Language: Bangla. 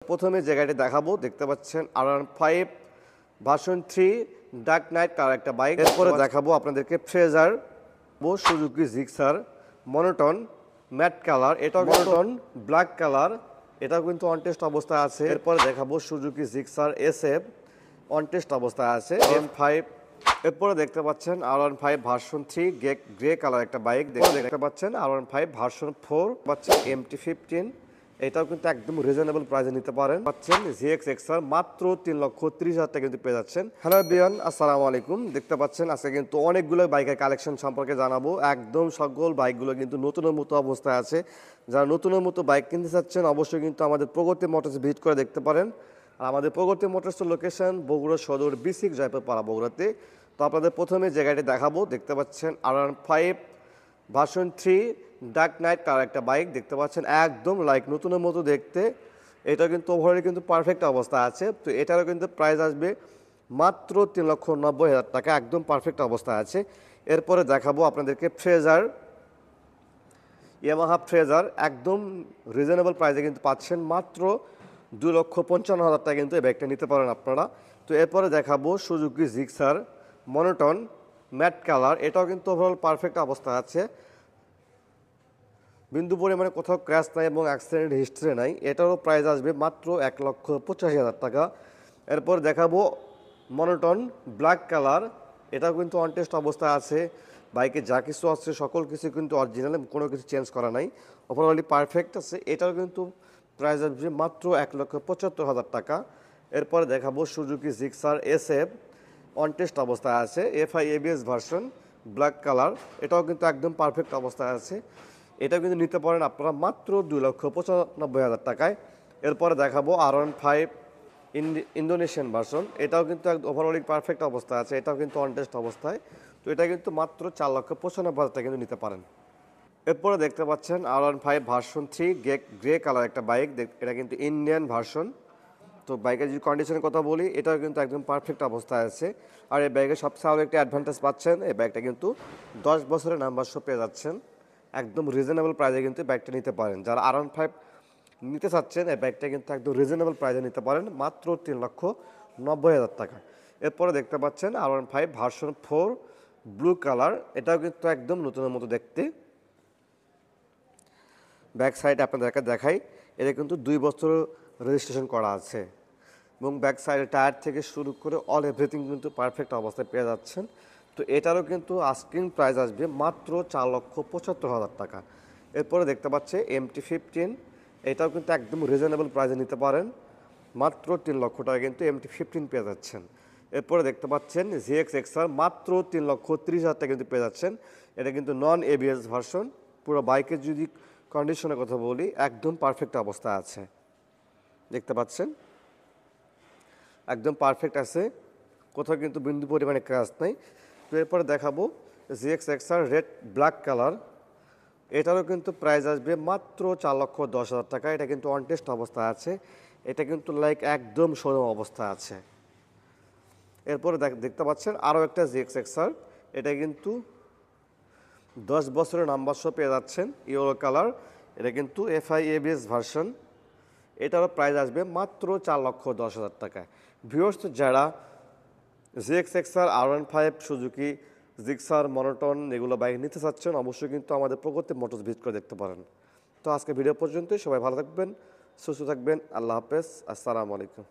প্রথমে যে গাড়িটি দেখাবো দেখতে পাচ্ছেন R15 version 3 dark knight colour একটা বাইক। এরপরে দেখাবো আপনাদেরকে ফ্রেজার Suzuki Gixxer monotone matte colour, এটাও মনোটন ব্ল্যাক কালার, এটাও কিন্তু অনটেস্ট অবস্থায় আছে। এরপরে দেখাবো সুজুকি জিক্সার SF অনটেস্ট অবস্থায় আছে M5। এরপরে দেখতে পাচ্ছেন R15 ভার্সন 3 গ্রে কালার একটা বাইক। দেখতে পাচ্ছেন R15 ভার্সন 4 পাচ্ছেন MT15, এটাও কিন্তু একদম রিজনেবল প্রাইসে নিতে পারেন। পাচ্ছেন ZX-XR মাত্র 3,30,000 টাকা কিন্তু পেয়ে যাচ্ছেন। হ্যালো এভরিওয়ান, আসসালামু আলাইকুম। দেখতে পাচ্ছেন আজকে কিন্তু অনেকগুলো বাইকের কালেকশন সম্পর্কে জানাবো। একদম সকল বাইকগুলো কিন্তু নতুনের মতো অবস্থায় আছে। যারা নতুনের মতো বাইক কিনতে চাচ্ছেন অবশ্যই কিন্তু আমাদের প্রগতি মোটরস ভিজিট করে দেখতে পারেন। আর আমাদের প্রগতি মোটরসের লোকেশন বগুড়া সদর B6 জয়পুর পাড়া বগুড়াতে। তো আপনাদের প্রথমে যে গাড়িটি দেখাবো দেখতে পাচ্ছেন R15 version 3 dark knight colour একটা বাইক। দেখতে পাচ্ছেন একদম লাইক নতুনের মতো দেখতে। এটা কিন্তু ওভারঅল কিন্তু পারফেক্ট অবস্থা আছে। তো এটারও কিন্তু প্রাইস আসবে মাত্র 3,90,000 টাকা, একদম পারফেক্ট অবস্থা আছে। এরপরে দেখাবো আপনাদেরকে ফ্রেজার, ইয়ামাহা ফ্রেজার একদম রিজনেবল প্রাইসে কিন্তু পাচ্ছেন মাত্র 2,55,000 টাকা কিন্তু এই বাইকটা নিতে পারেন আপনারা। তো এরপরে দেখাবো Suzuki Gixxer monotone matte colour, এটাও কিন্তু ওভারঅল পারফেক্ট অবস্থা আছে। বিন্দু পরিমাণে কোথাও ক্র্যাশ নাই এবং অ্যাক্সিডেন্ট হিস্ট্রি নাই। এটারও প্রাইস আসবে মাত্র 1,85,000 টাকা। এরপর দেখাবো মনোটন ব্ল্যাক কালার, এটাও কিন্তু অনটেস্ট অবস্থায় আছে। বাইকে যা কিছু আছে সকল কিছু কিন্তু অরিজিনাল, কোনো কিছু চেঞ্জ করা নাই, ওভারঅলি পারফেক্ট আছে। এটাও কিন্তু প্রাইস আসবে মাত্র 1,75,000 টাকা। এরপরে দেখাবো সুজুকি জিক্সার SF অনটেস্ট অবস্থায় আছে, FI ABS version black colour, এটাও কিন্তু একদম পারফেক্ট অবস্থায় আছে। এটাও কিন্তু নিতে পারেন আপনারা মাত্র 2,95,000 টাকায়। এরপরে দেখাবো R15 ইন্দোনেশিয়ান ভার্সন, এটাও কিন্তু ওভারঅলি পারফেক্ট অবস্থা আছে, এটাও কিন্তু অনটেস্ট অবস্থায়। তো এটা কিন্তু মাত্র 4,95,000 টাকা কিন্তু নিতে পারেন। এরপরে দেখতে পাচ্ছেন R15 ভার্সন 3 গ্রে কালার একটা বাইক। এটা কিন্তু ইন্ডিয়ান ভার্সন। তো বাইকের যদি কন্ডিশনের কথা বলি, এটাও কিন্তু একদম পারফেক্ট অবস্থায় আছে। আর এই বাইকের সবচেয়ে আরও একটা অ্যাডভান্টেজ পাচ্ছেন, এই বাইকটা কিন্তু 10 বছরের নাম্বার শো পেয়ে যাচ্ছেন। একদম রিজনেবল প্রাইসে কিন্তু বাইকটা নিতে পারেন। যারা R15 নিতে চাচ্ছেন এই বাইকটা কিন্তু একদম রিজনেবল প্রাইসে নিতে পারেন মাত্র 3,90,000 টাকা। এরপরে দেখতে পাচ্ছেন R15 ভার্সন 4 ব্লু কালার, এটাও কিন্তু একদম নতুনের মতো দেখতে। ব্যাক সাইড আপনাদেরকে দেখাই, এটা কিন্তু 2 বছর রেজিস্ট্রেশন করা আছে এবং ব্যাক সাইডের টায়ার থেকে শুরু করে অল এভরিথিং কিন্তু পারফেক্ট অবস্থায় পেয়ে যাচ্ছেন। তো এটারও কিন্তু আস্কিং প্রাইস আসবে মাত্র 4,75,000 টাকা। এরপরে দেখতে পাচ্ছে MT15, এটাও কিন্তু একদম রিজনেবল প্রাইসে নিতে পারেন মাত্র 3 লক্ষ টাকা কিন্তু MT15 পেয়ে যাচ্ছেন। এরপরে দেখতে পাচ্ছেন ZX-XR মাত্র 3,30,000 টাকা কিন্তু পেয়ে যাচ্ছেন। এটা কিন্তু নন ABS ভার্সন। পুরো বাইকের যদি কন্ডিশনের কথা বলি একদম পারফেক্ট অবস্থা আছে, দেখতে পাচ্ছেন একদম পারফেক্ট আছে, কোথাও কিন্তু বিন্দু পরিমাণে ক্র্যাশ নাই। তো এরপরে দেখাবো ZX-XR রেড ব্ল্যাক কালার, এটারও কিন্তু প্রাইস আসবে মাত্র 4,10,000 টাকা। এটা কিন্তু অনটেস্ট অবস্থা আছে, এটা কিন্তু লাইক একদম শোরুম অবস্থা আছে। এরপরে দেখতে পাচ্ছেন আরও একটা ZX-XR, এটা কিন্তু 10 বছরের নাম্বার শো পেয়ে যাচ্ছেন ইয়েলো কালার, এটা কিন্তু FI ABS ভার্সন, এটারও প্রাইস আসবে মাত্র 4,10,000 টাকায়। ভিউয়ার্স, যারা ZX-XR R15 Suzuki Gixxer monotone এগুলো বাইক নিতে চাচ্ছেন অবশ্যই কিন্তু আমাদের প্রগতি মোটরস ভিজিট করে দেখতে পারেন। তো আজকে ভিডিও পর্যন্তই, সবাই ভালো থাকবেন, সুস্থ থাকবেন, আল্লাহ হাফেজ, আসসালামু আলাইকুম।